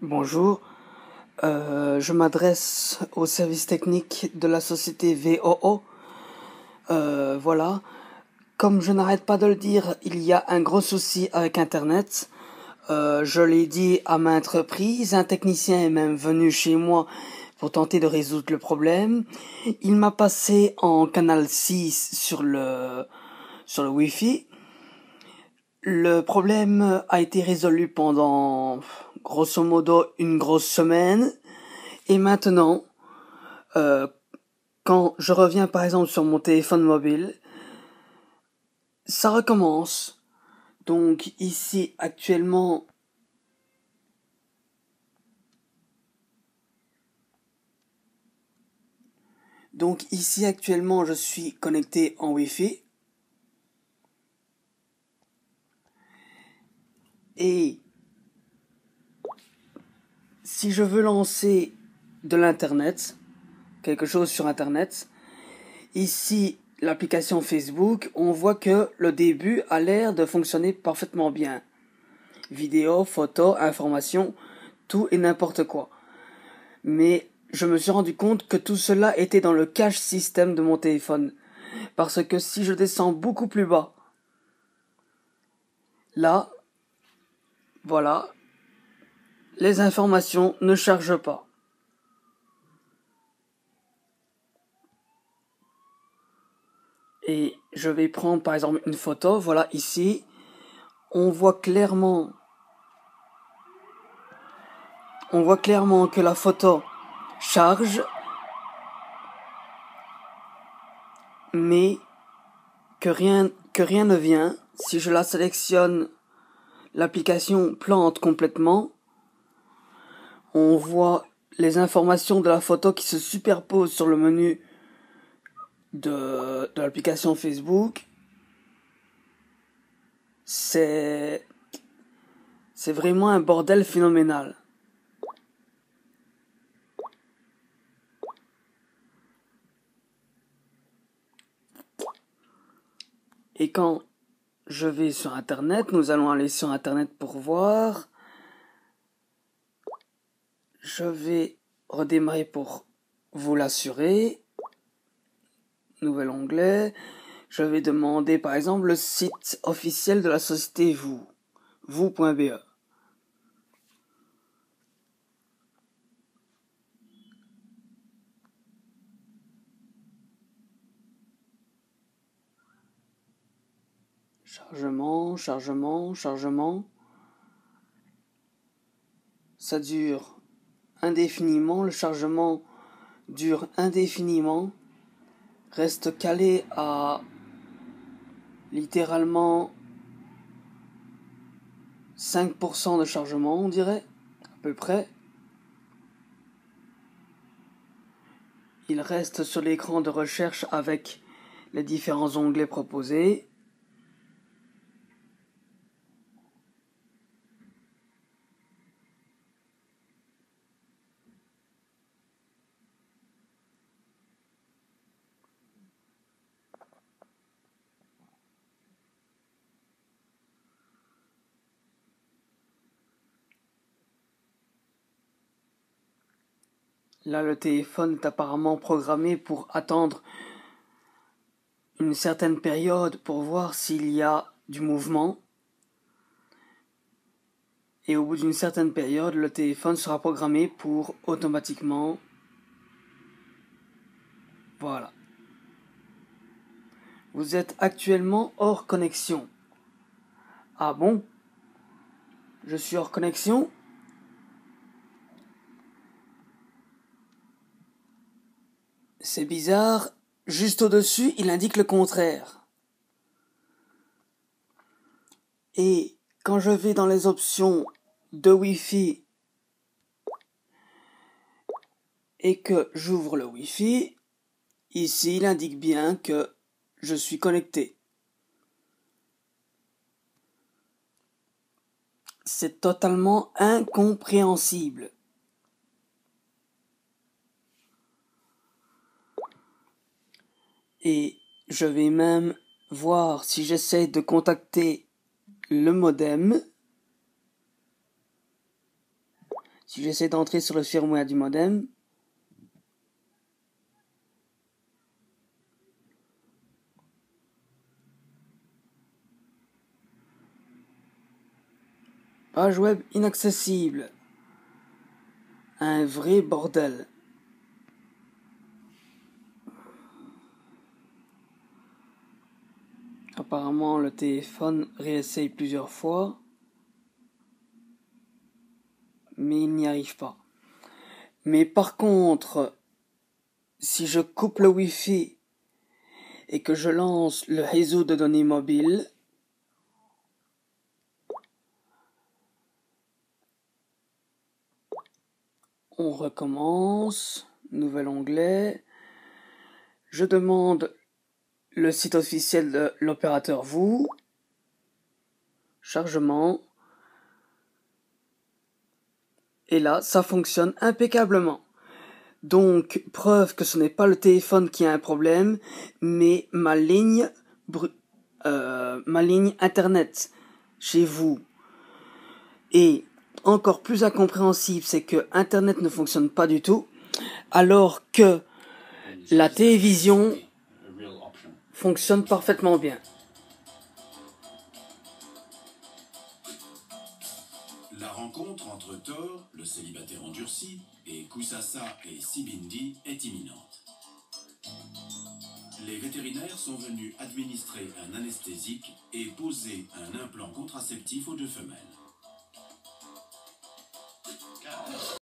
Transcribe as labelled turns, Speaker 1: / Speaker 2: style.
Speaker 1: Bonjour, je m'adresse au service technique de la société VOO. Voilà, comme je n'arrête pas de le dire, il y a un gros souci avec Internet. Je l'ai dit à maintes reprises, un technicien est même venu chez moi pour tenter de résoudre le problème. Il m'a passé en canal 6 sur le Wi-Fi. Le problème a été résolu pendant grosso modo une grosse semaine. Et maintenant, euh, quand je reviens par exemple sur mon téléphone mobile, ça recommence. Donc ici actuellement, je suis connecté en Wi-Fi. Et si je veux lancer de l'internet, quelque chose sur internet, ici l'application Facebook, on voit que le début a l'air de fonctionner parfaitement bien. Vidéo, photos, informations, tout et n'importe quoi. Mais je me suis rendu compte que tout cela était dans le cache système de mon téléphone. Parce que si je descends beaucoup plus bas, là, voilà, les informations ne chargent pas. Et je vais prendre par exemple une photo, voilà ici, on voit clairement que la photo charge, mais que rien ne vient. Si je la sélectionne, l'application plante complètement. On voit les informations de la photo qui se superposent sur le menu de l'application Facebook. C'est vraiment un bordel phénoménal. Et quand je vais sur Internet, nous allons aller sur Internet pour voir. Je vais redémarrer pour vous l'assurer. Nouvel onglet. Je vais demander par exemple le site officiel de la société vous.be. Chargement. Ça dure indéfiniment, le chargement dure indéfiniment, reste calé à littéralement 5% de chargement, on dirait, à peu près. Il reste sur l'écran de recherche avec les différents onglets proposés. Là, le téléphone est apparemment programmé pour attendre une certaine période pour voir s'il y a du mouvement. Et au bout d'une certaine période, le téléphone sera programmé pour automatiquement... Voilà. Vous êtes actuellement hors connexion. Ah bon? Je suis hors connexion? C'est bizarre. Juste au-dessus, il indique le contraire. Et quand je vais dans les options de Wi-Fi et que j'ouvre le Wi-Fi, ici il indique bien que je suis connecté. C'est totalement incompréhensible. Et je vais même voir si j'essaie de contacter le modem. Si j'essaie d'entrer sur le firmware du modem, page web inaccessible. Un vrai bordel. Apparemment, le téléphone réessaye plusieurs fois, mais il n'y arrive pas. Mais par contre, si je coupe le Wi-Fi et que je lance le réseau de données mobile, on recommence, nouvel onglet, je demande le site officiel de l'opérateur VOO, chargement, et là, ça fonctionne impeccablement. Donc, preuve que ce n'est pas le téléphone qui a un problème, mais ma ligne internet chez vous. Et encore plus incompréhensible, c'est que internet ne fonctionne pas du tout, alors que la télévision fonctionne parfaitement bien.
Speaker 2: La rencontre entre Thor, le célibataire endurci, et Kusasa et Sibindi est imminente. Les vétérinaires sont venus administrer un anesthésique et poser un implant contraceptif aux deux femelles.